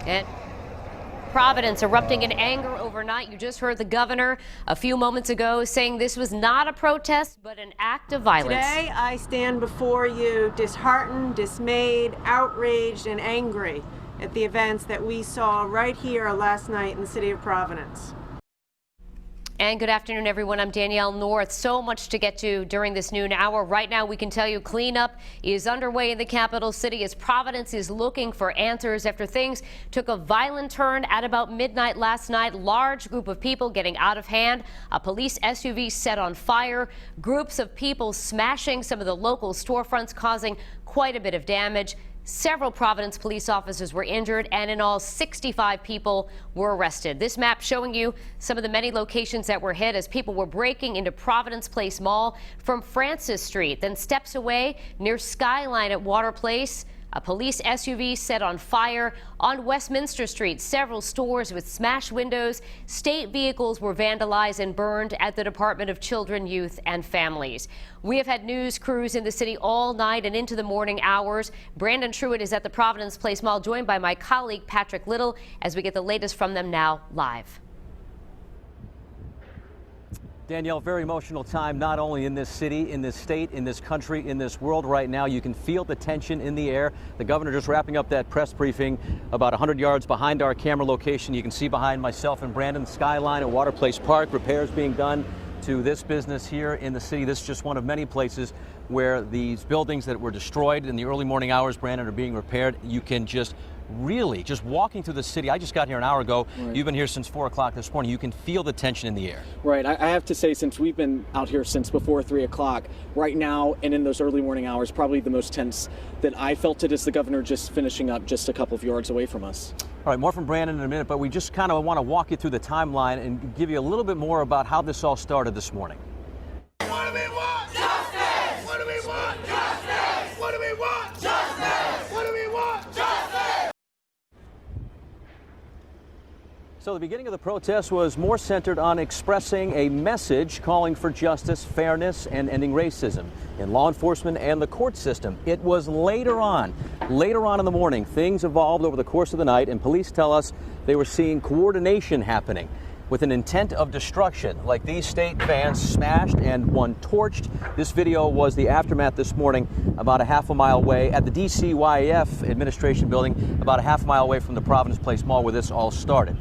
And Providence erupting in anger overnight. You just heard the governor a few moments ago saying this was not a protest, but an act of violence. Today, I stand before you disheartened, dismayed, outraged, and angry at the events that we saw right here last night in the city of Providence. And good afternoon, everyone. I'm Danielle North. So much to get to during this noon hour. Right now, we can tell you cleanup is underway in the capital city as Providence is looking for answers after things took a violent turn at about midnight last night. Large group of people getting out of hand. A police SUV set on fire. Groups of people smashing some of the local storefronts, causing quite a bit of damage. Several Providence police officers were injured, and in all 65 people were arrested. This map showing you some of the many locations that were hit as people were breaking into Providence Place Mall from Francis Street. Then steps away near Skyline at Water Place, a police SUV set on fire. On Westminster Street, several stores with smashed windows. State vehicles were vandalized and burned at the Department of Children, Youth, and Families. We have had news crews in the city all night and into the morning hours. Brandon Truitt is at the Providence Place Mall, joined by my colleague Patrick Little as we get the latest from them now live. Danielle, very emotional time, not only in this city, in this state, in this country, in this world right now. You can feel the tension in the air. The governor just wrapping up that press briefing about 100 yards behind our camera location. You can see behind myself and Brandon, Skyline at Water Place Park, repairs being done to this business here in the city. This is just one of many places where these buildings that were destroyed in the early morning hours, Brandon, are being repaired. You can just walking through the city. I just got here an hour ago. Right. You've been here since 4 o'clock this morning. You can feel the tension in the air. Right. I have to say, since we've been out here since before 3 o'clock, right now and in those early morning hours, probably the most tense that I felt it is the governor just finishing up just a couple of yards away from us. All right, more from Brandon in a minute, but we just kind of want to walk you through the timeline and give you a little bit more about how this all started this morning. What do we want? Justice! What do we want? Justice! What do we want? Justice! What do we want? Justice! So the beginning of the protest was more centered on expressing a message calling for justice, fairness, and ending racism in law enforcement and the court system. It was later on in the morning, things evolved over the course of the night, and police tell us they were seeing coordination happening with an intent of destruction, like these state vans smashed and one torched. This video was the aftermath this morning about a half a mile away at the DCYF administration building, about a half a mile away from the Providence Place Mall where this all started.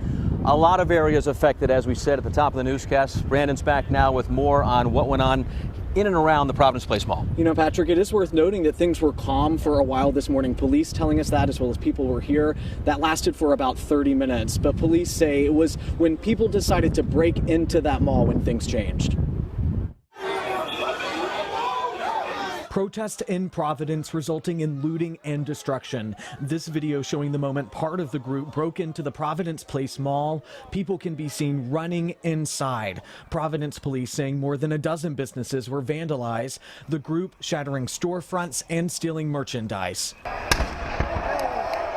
A lot of areas affected, as we said at the top of the newscast. Brandon's back now with more on what went on in and around the Providence Place Mall. You know, Patrick, it is worth noting that things were calm for a while this morning. Police telling us that, as well as people were here. That lasted for about 30 minutes. But police say it was when people decided to break into that mall when things changed. Protest in Providence resulting in looting and destruction. This video showing the moment part of the group broke into the Providence Place Mall. People can be seen running inside. Providence police saying more than a dozen businesses were vandalized. The group shattering storefronts and stealing merchandise.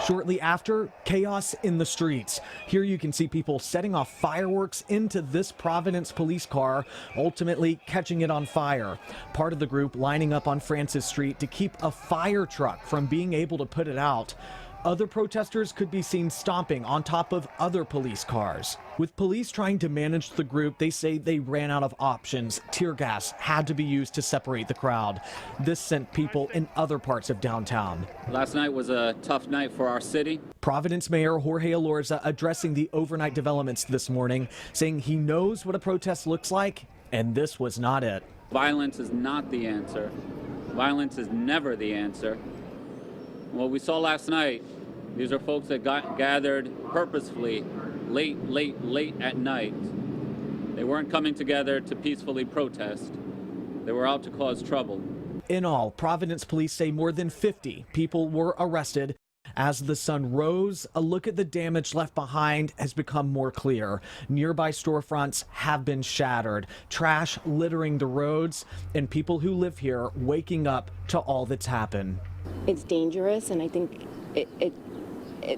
Shortly after, chaos in the streets. Here you can see people setting off fireworks into this Providence police car, ultimately catching it on fire. Part of the group lining up on Francis Street to keep a fire truck from being able to put it out. Other protesters could be seen stomping on top of other police cars. With police trying to manage the group, they say they ran out of options. Tear gas had to be used to separate the crowd. This sent people in other parts of downtown. Last night was a tough night for our city. Providence Mayor Jorge Elorza addressing the overnight developments this morning, saying he knows what a protest looks like, and this was not it. Violence is not the answer. Violence is never the answer. What we saw last night, these are folks that gathered purposefully late at night. They weren't coming together to peacefully protest. They were out to cause trouble. In all, Providence police say more than 50 people were arrested. As the sun rose, a look at the damage left behind has become more clear. Nearby storefronts have been shattered, trash littering the roads, and people who live here waking up to all that's happened. It's dangerous, and I think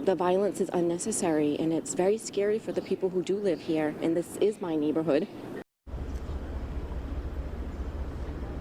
the violence is unnecessary, and it's very scary for the people who do live here, and this is my neighborhood.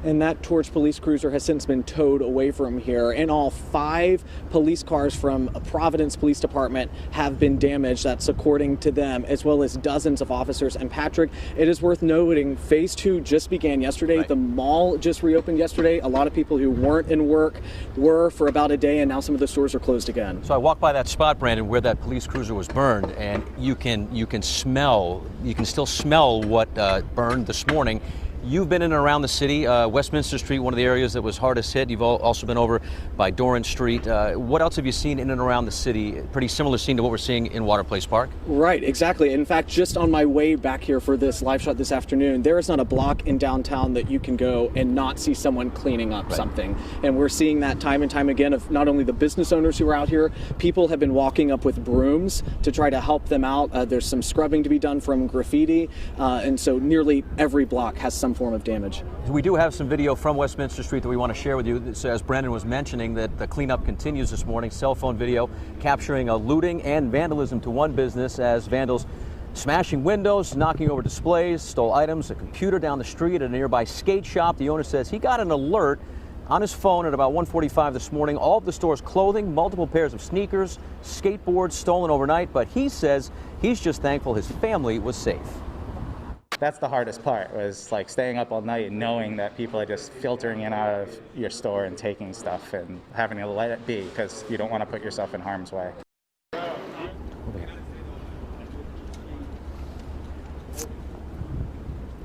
and that torch police cruiser has since been towed away from here. In all, 5 police cars from Providence Police Department have been damaged. That's according to them, as well as dozens of officers. And Patrick, it is worth noting, phase 2 just began yesterday. Right. The mall just reopened yesterday. A lot of people who weren't in work were for about a day, and now some of the stores are closed again. So I walked by that spot, Brandon, where that police cruiser was burned, and you can still smell what burned this morning. You've been in and around the city, Westminster Street, one of the areas that was hardest hit. You've also been over by Doran Street. What else have you seen in and around the city? Pretty similar scene to what we're seeing in Water Place Park? Right, exactly. In fact, just on my way back here for this live shot this afternoon, there is not a block in downtown that you can go and not see someone cleaning up something. And we're seeing that time and time again of not only the business owners who are out here, people have been walking up with brooms to try to help them out. There's some scrubbing to be done from graffiti, and so nearly every block has some form of damage. We do have some video from Westminster Street that we want to share with you. As Brandon was mentioning, that the cleanup continues this morning. Cell phone video capturing a looting and vandalism to one business as vandals smashing windows, knocking over displays, stole items, a computer down the street at a nearby skate shop. The owner says he got an alert on his phone at about 1:45 this morning. All of the store's clothing, multiple pairs of sneakers, skateboards stolen overnight, but he says he's just thankful his family was safe. That's the hardest part, was like staying up all night and knowing that people are just filtering in out of your store and taking stuff and having to let it be because you don't want to put yourself in harm's way.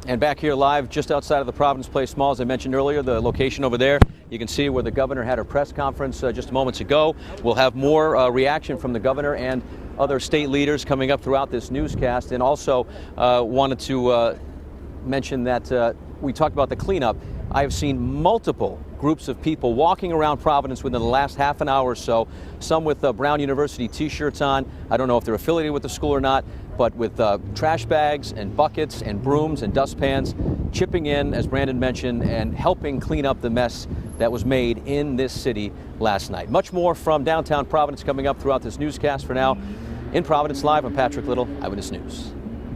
And back here live just outside of the Providence Place Mall, as I mentioned earlier, the location over there, you can see where the governor had her press conference just moments ago. We'll have more reaction from the governor and other state leaders coming up throughout this newscast. And also wanted to mention that we talked about the cleanup. I have seen multiple groups of people walking around Providence within the last half an hour or so, some with Brown University t-shirts on. I don't know if they're affiliated with the school or not, but with trash bags and buckets and brooms and dustpans, chipping in, as Brandon mentioned, and helping clean up the mess that was made in this city last night. Much more from downtown Providence coming up throughout this newscast. For now, in Providence Live, I'm Patrick Little, Eyewitness News.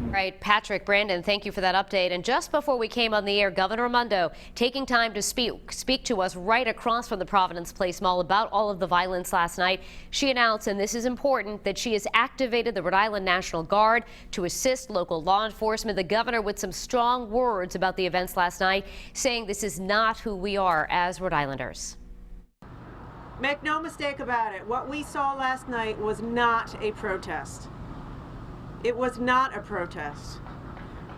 Right, Patrick, Brandon, thank you for that update. And just before we came on the air, Governor Raimondo taking time to speak to us right across from the Providence Place Mall about all of the violence last night. She announced, and this is important, that she has activated the Rhode Island National Guard to assist local law enforcement. The governor with some strong words about the events last night, saying this is not who we are as Rhode Islanders. Make no mistake about it, what we saw last night was not a protest. It was not a protest.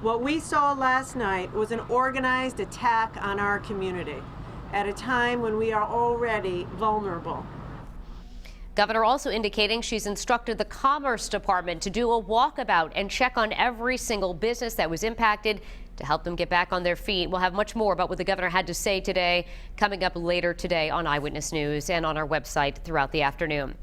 What we saw last night was an organized attack on our community at a time when we are already vulnerable. Governor also indicating she's instructed the Commerce Department to do a walkabout and check on every single business that was impacted to help them get back on their feet. We'll have much more about what the governor had to say today coming up later today on Eyewitness News and on our website throughout the afternoon.